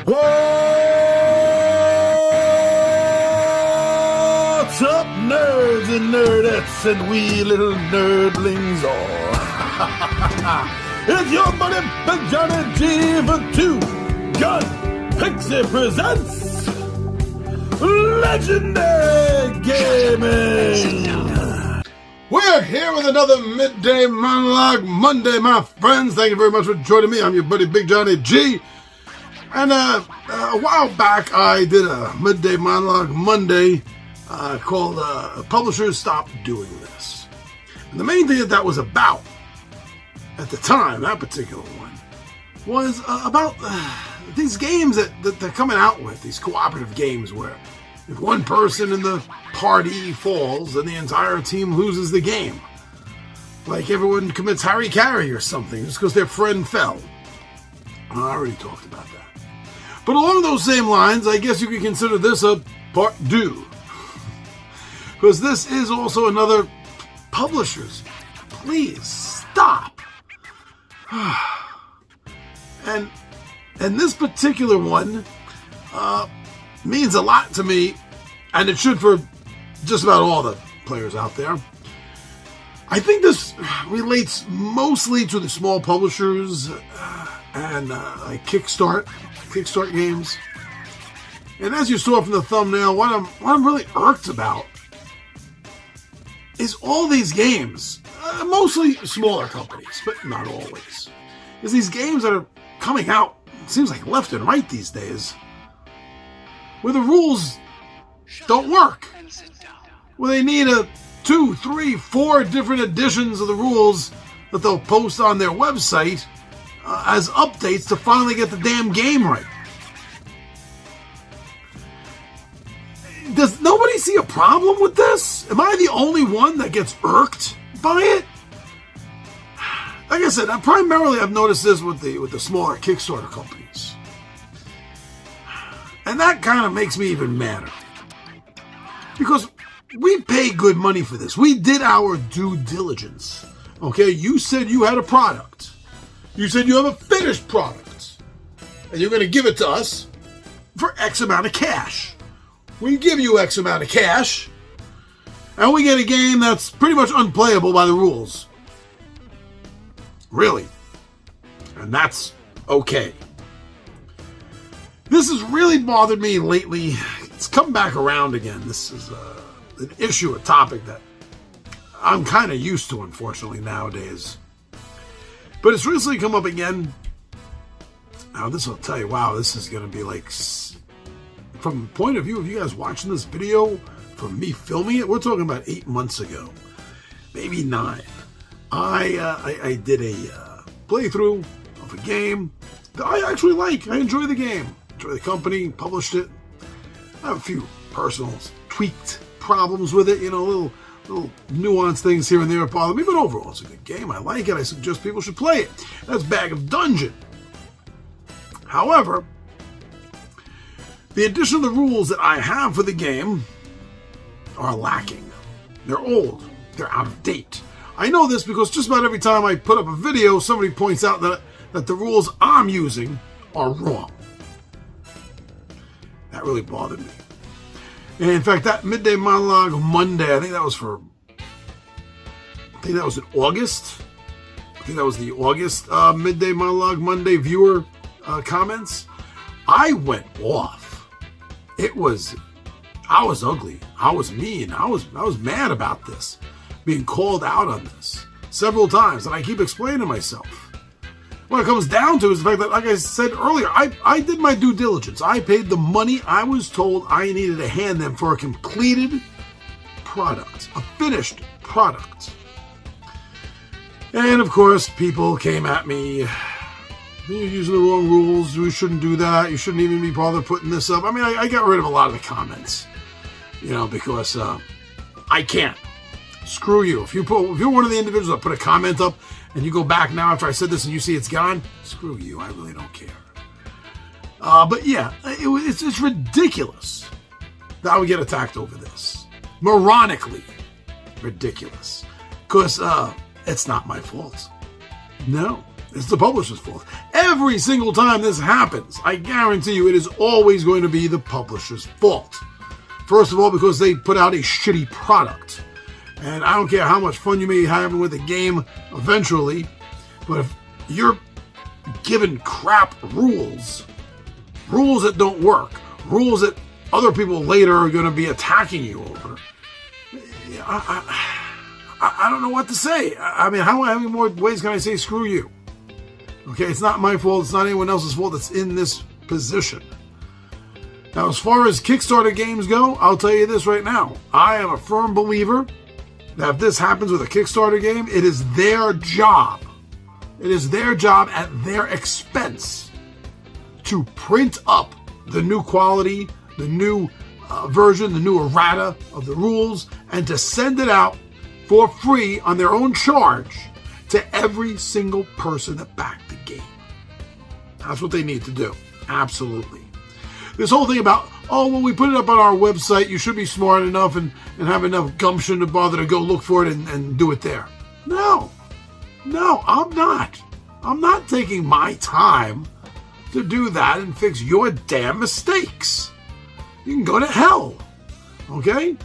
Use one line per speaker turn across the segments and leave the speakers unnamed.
What's up, nerds and nerdettes and wee little nerdlings all? It's your buddy Big Johnny G for Two Gun Pixie presents Legendary Gaming. We're here with another Midday Monologue Monday, my friends. Thank you very much for joining me. I'm your buddy Big Johnny G. And a while back, I did a Midday Monologue Monday called Publishers Stop Doing This. And the main thing that was about, at the time, that particular one, was about these games that they're coming out with, these cooperative games where if one person in the party falls, then the entire team loses the game. Like everyone commits harry-carry or something just because their friend fell. I already talked about that. But along those same lines, I guess you could consider this a part two. Because this is also another publishers. Please stop. And this particular one means a lot to me, and it should for just about all the players out there. I think this relates mostly to the small publishers and like Kickstart games. And as you saw from the thumbnail, what I'm really irked about is all these games, mostly smaller companies, but not always, is these games that are coming out, it seems like left and right these days, where the rules don't work, where they need 2, 3, 4 different editions of the rules that they'll post on their website as updates to finally get the damn game right. Does nobody see a problem with this? Am I the only one that gets irked by it? Like I said, primarily I've noticed this with the smaller Kickstarter companies. And that kind of makes me even madder. Because we pay good money for this. We did our due diligence. Okay, you said you had a product. You said you have a finished product. And you're going to give it to us for X amount of cash. We give you X amount of cash. And we get a game that's pretty much unplayable by the rules. Really. And that's okay. This has really bothered me lately. It's come back around again. This is an issue, a topic that I'm kind of used to, unfortunately, nowadays. But it's recently come up again. Now, this will tell you, wow, this is going to be like, from the point of view of you guys watching this video, from me filming it, we're talking about 8 months ago, maybe 9. I did a playthrough of a game that I actually like. I enjoy the game. Enjoy the company, published it. I have a few personal tweaked problems with it, little nuanced things here and there that bother me, but overall it's a good game. I like it. I suggest people should play it. That's Bag of Dungeon. However, the addition of the rules that I have for the game are lacking. They're old. They're out of date. I know this because just about every time I put up a video, somebody points out that the rules I'm using are wrong. That really bothered me. And in fact, that Midday Monologue Monday, I think that was in August. I think that was the August Midday Monologue Monday viewer comments. I went off. I was ugly. I was mean. I was mad about this. Being called out on this several times, and I keep explaining myself. What it comes down to is the fact that, like I said earlier, I did my due diligence. I paid the money I was told I needed to hand them for a completed product, a finished product. And of course, people came at me. You're using the wrong rules. You shouldn't do that. You shouldn't even be bothered putting this up. I mean, I got rid of a lot of the comments, because I can't. Screw you. If you're one of the individuals that put a comment up and you go back now after I said this and you see it's gone, screw you. I really don't care. But yeah, it's ridiculous that I would get attacked over this. Moronically ridiculous. Because it's not my fault. No, it's the publisher's fault. every single time this happens, I guarantee you it is always going to be the publisher's fault. First of all, because they put out a shitty product. And I don't care how much fun you may have with the game eventually, but if you're given crap rules that don't work, rules that other people later are going to be attacking you over, I don't know what to say. I mean, how many more ways can I say screw you? Okay, it's not my fault. It's not anyone else's fault that's in this position. Now, as far as Kickstarter games go, I'll tell you this right now. I am a firm believer that if this happens with a Kickstarter game, it is their job. It is their job at their expense to print up the new quality, the new version, the new errata of the rules, and to send it out for free on their own charge to every single person that backed the game. That's what they need to do. Absolutely. This whole thing about, oh, well, we put it up on our website, you should be smart enough and have enough gumption to bother to go look for it and do it there. No, I'm not. I'm not taking my time to do that and fix your damn mistakes. You can go to hell, okay?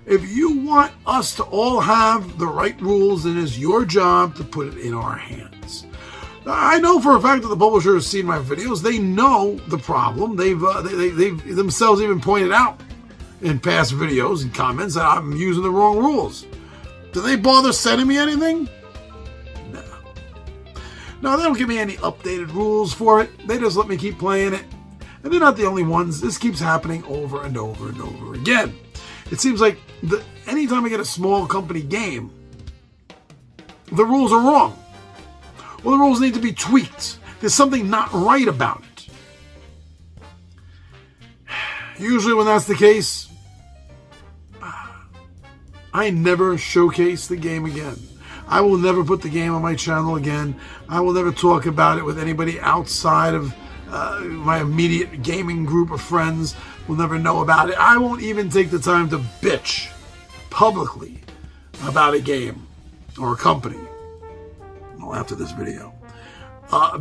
If you want us to all have the right rules, then it's your job to put it in our hands. I know for a fact that the publisher has seen my videos. They know the problem. They've themselves even pointed out in past videos and comments that I'm using the wrong rules. Do they bother sending me anything? No. No, they don't give me any updated rules for it. They just let me keep playing it. And they're not the only ones. This keeps happening over and over and over again. It seems like anytime I get a small company game, the rules are wrong. Well, the rules need to be tweaked. There's something not right about it. Usually when that's the case, I never showcase the game again. I will never put the game on my channel again. I will never talk about it with anybody outside of my immediate gaming group of friends. Will never know about it. I won't even take the time to bitch publicly about a game or a company. Well, after this video.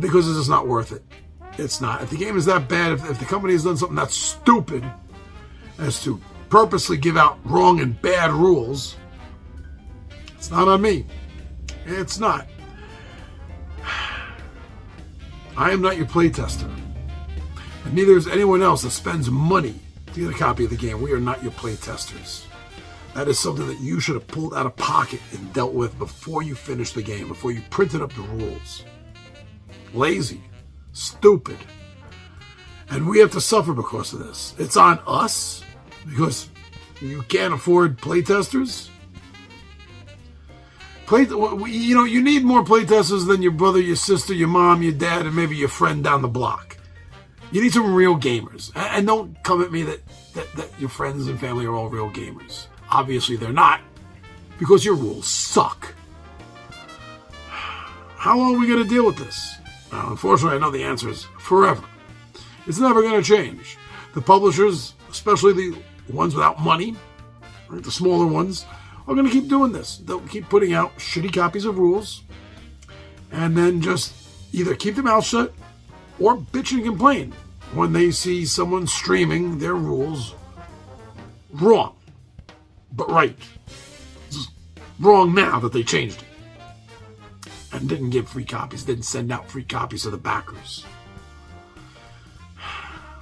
Because it's just not worth it. It's not. If the game is that bad, if the company has done something that's stupid as to purposely give out wrong and bad rules, it's not on me. It's not. I am not your playtester. And neither is anyone else that spends money to get a copy of the game. We are not your playtesters. That is something that you should have pulled out of pocket and dealt with before you finished the game, before you printed up the rules. Lazy. Stupid. And we have to suffer because of this. It's on us because you can't afford playtesters. You need more playtesters than your brother, your sister, your mom, your dad, and maybe your friend down the block. You need some real gamers. And don't come at me that your friends and family are all real gamers. Obviously they're not, because your rules suck. How long are we going to deal with this? Unfortunately, I know the answer is forever. It's never going to change. The publishers, especially the ones without money, right, the smaller ones, are going to keep doing this. They'll keep putting out shitty copies of rules and then just either keep their mouth shut or bitch and complain when they see someone streaming their rules wrong. But right. It's wrong now that they changed it. And didn't give free copies, didn't send out free copies to the backers.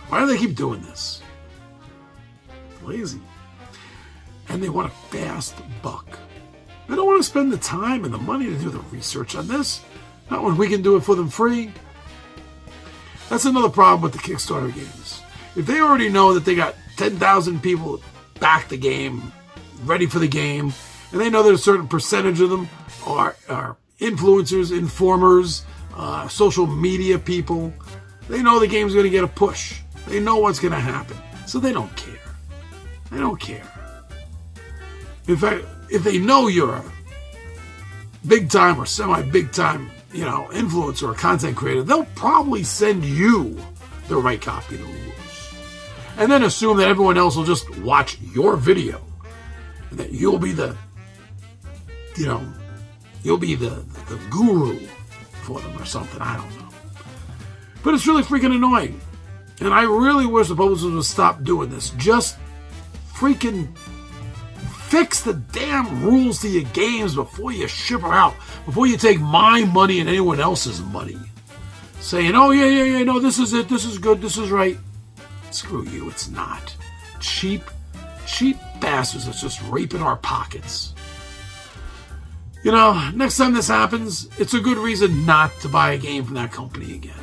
Why do they keep doing this? Lazy. And they want a fast buck. They don't want to spend the time and the money to do the research on this. Not when we can do it for them free. That's another problem with the Kickstarter games. If they already know that they got 10,000 people back the game, ready for the game, and they know that a certain percentage of them are influencers, informers, social media people, they know the game's going to get a push. They know what's going to happen. So they don't care. They don't care. In fact, if they know you're a big time or semi-big time, influencer or content creator, they'll probably send you the right copy of the rules. And then assume that everyone else will just watch your video. And that you'll be the guru for them or something. I don't know. But it's really freaking annoying. And I really wish the publishers would stop doing this. Just freaking fix the damn rules to your games before you ship them out. Before you take my money and anyone else's money. Saying, oh, yeah, no, this is it. This is good. This is right. Screw you. It's not. Cheap bastards that's just raping our pockets. You know, next time this happens, it's a good reason not to buy a game from that company again.